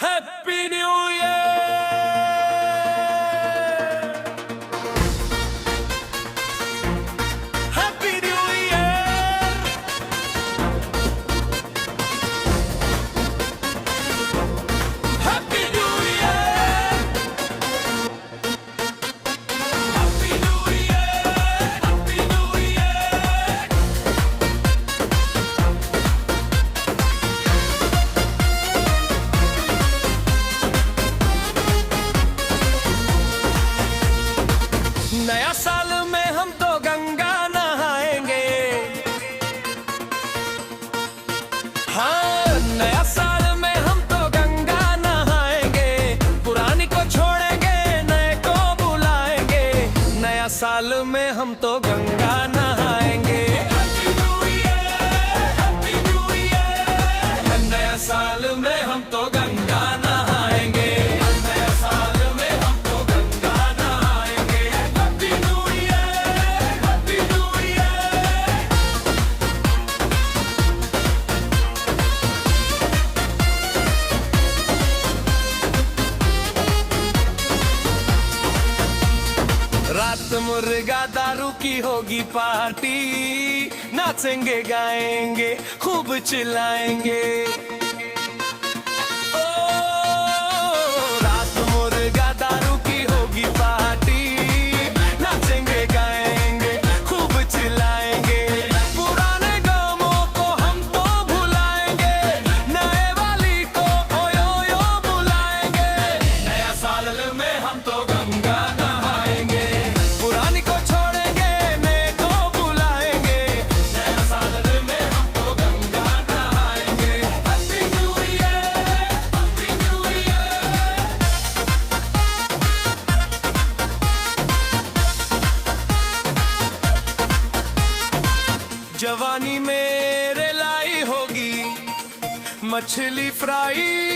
Happy new year. Happy new year. Happy new year. Happy new year. Happy new year. नया साल में हम तो गंगा नहाएंगे। हाँ, नया साल में हम तो गंगा नहाएंगे। पुरानी को छोड़ेंगे, नए को बुलाएंगे। नया साल में हम तो गंगा नहाएंगे। नया साल में हम तो गंगा नहाएंगे। नया साल में हम तो गंगा नहाएंगे। Happy new year. Happy new year. रात मुर्गा दारू की होगी पार्टी। नाचेंगे गाएंगे खूब चिल्लाएंगे। ओ, रात मुर्गा दारू की होगी पार्टी। नाचेंगे गाएंगे खूब चिल्लाएंगे। पुराने गमों को हम तो भुलाएंगे। नए वाली को ओयो यो बुलाएंगे। नया साल में हम तो गंगा नहाएंगे। पुरानी को छोड़ेंगे, नए को बुलाएंगे। नया साल में हम तो गंगा नहाएंगे। Happy new year. Happy new year. जवानी मेरे लाई होगी मछली फ्राई।